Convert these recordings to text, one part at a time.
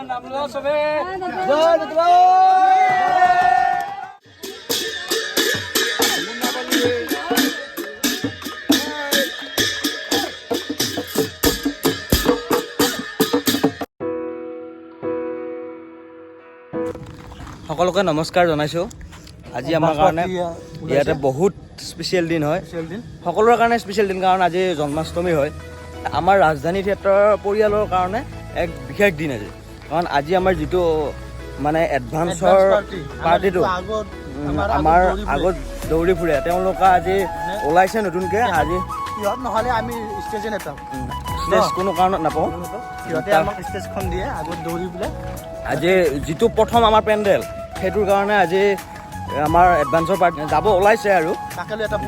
সকলোকে নমস্কাৰ জনাইছোঁ। আজি আমাৰ কাৰণে ইয়াতে বহুত স্পেচিয়েল দিন হয়, সকলোৰে কাৰণে স্পেচিয়েল দিন, কাৰণ আজি জন্মাষ্টমী হয়। আমাৰ ৰাজধানী থিয়েটাৰৰ পৰিয়ালৰ কাৰণে এক বিশেষ দিন আজি, কাৰণ আজি আমাৰ যিটো মানে এডভান্সৰ পাৰ্টিটো আমাৰ আগত দৌৰি ফুৰে, তেওঁলোকে আজি ওলাইছে নতুনকৈ। আজি নহ'লে আমি ষ্টেজে নাপাওঁ, ষ্টেজ কোনো কাৰণত নাপাওঁ, সিহঁতে আমাক ষ্টেজখন দিয়ে আগত দৌৰি পেলাই। আজি যিটো প্ৰথম আমাৰ পেণ্ডেল, সেইটোৰ কাৰণে আজি আমাৰ এডভান্সৰ পাৰ্টি যাব ওলাইছে। আৰু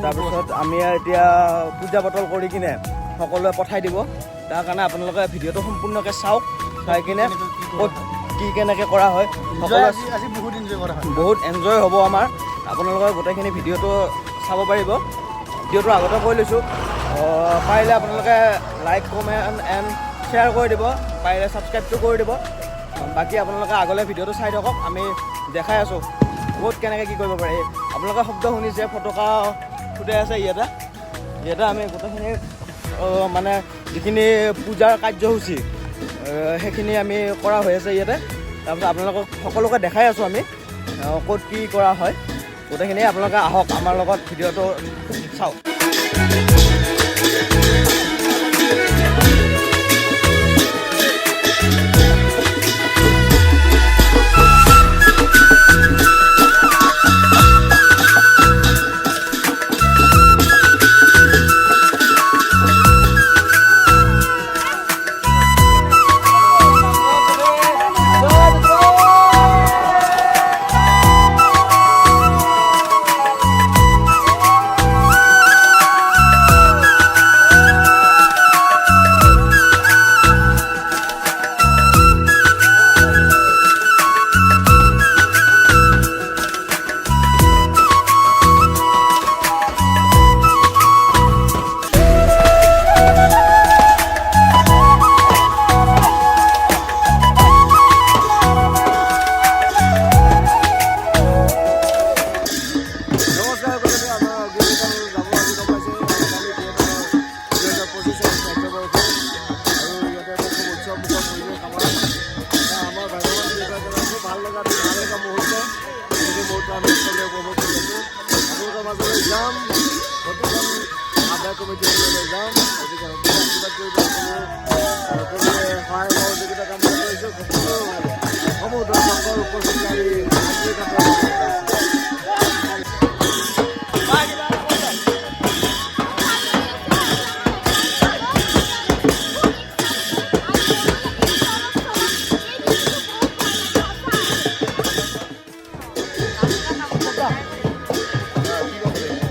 তাৰপিছত আমি এতিয়া পূজা পাতল কৰি কিনে সকলোৱে পঠাই দিব। তাৰ কাৰণে আপোনালোকে ভিডিঅ'টো সম্পূৰ্ণকৈ চাওক, চাই কিনে ক'ত কি কেনেকৈ কৰা হয় সকলোৱে বহুত এনজয় হ'ব আমাৰ। আপোনালোকে গোটেইখিনি ভিডিঅ'টো চাব পাৰিব। ভিডিঅ'টো আগতে কৈ লৈছোঁ, পাৰিলে আপোনালোকে লাইক কমেণ্ট এণ্ড শ্বেয়াৰ কৰি দিব, পাৰিলে ছাবস্ক্ৰাইবটো কৰি দিব। বাকী আপোনালোকে আগলৈ ভিডিঅ'টো চাই থাকক, আমি দেখাই আছোঁ ক'ত কেনেকৈ কি কৰিব পাৰে। আপোনালোকে শব্দ শুনিছে, ফটকা ফুটাই আছে ইয়াতে আমি গোটেইখিনি মানে যিখিনি পূজাৰ কাৰ্যসূচী সেইখিনি আমি কৰা হৈ আছে ইয়াতে। তাৰপিছত আপোনালোকক সকলোকে দেখাই আছোঁ আমি ক'ত কি কৰা হয়। গোটেইখিনি আপোনালোকে আহক আমাৰ লগত, ভিডিঅ'টো চাওক।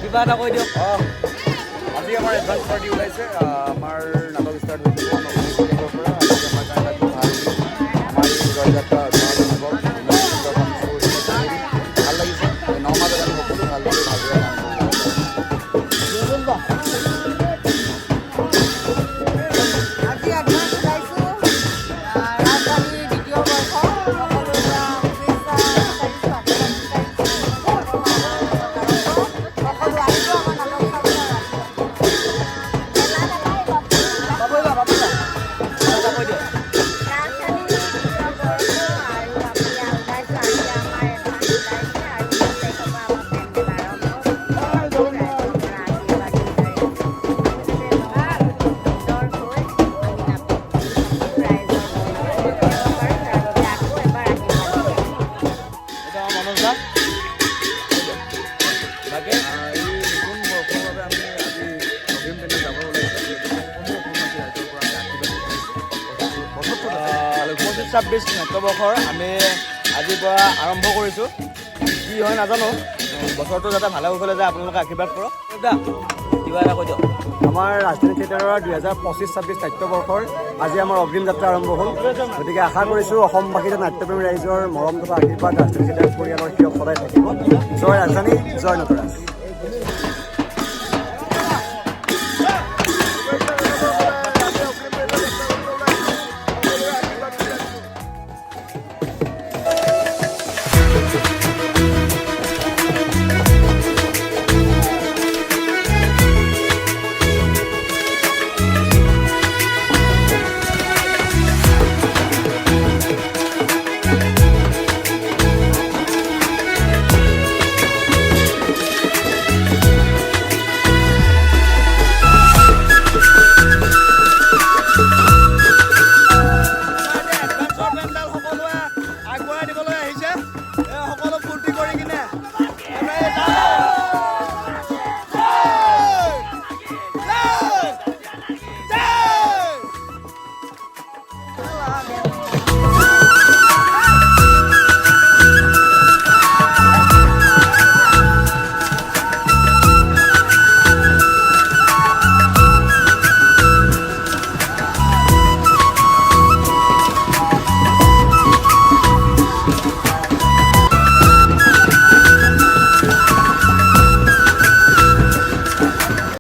কিবা এটা কৈ দিয়ক। আজি আমাৰ এডভান্স পাৰ্টি ওলাইছে, আমাৰ নাটক ষ্টাৰ্ট হৈছে পৰা। আজি আমাৰ কাৰণে ভাল আমাৰ জয়যাত্ৰা ভাল লাগিছে। 9 মাহত আমি সকলো ভালদৰে ভালদৰে নাট্যবৰ্ষৰ আমি আজিৰ পৰা আৰম্ভ কৰিছোঁ। কি হয় নাজানো, বছৰটো যাতে ভালে কুশলে যায় আপোনালোকে আশীৰ্বাদ কৰক। কিবা এটা কৈ দিয়ক। আমাৰ ৰাজধানী থিয়েটাৰৰ 2025-26 নাট্যবৰ্ষৰ আজি আমাৰ অগ্ৰিম যাত্ৰা আৰম্ভ হ'ল। গতিকে আশা কৰিছোঁ অসমবাসী নাট্যপ্ৰেমী ৰাইজৰ মৰম তথা আশীৰ্বাদ ৰাজধানী থিয়েটাৰ পৰিয়ালৰ শিৰত সদায় থাকিব। জয় ৰাজধানী, জয় নটৰাজ।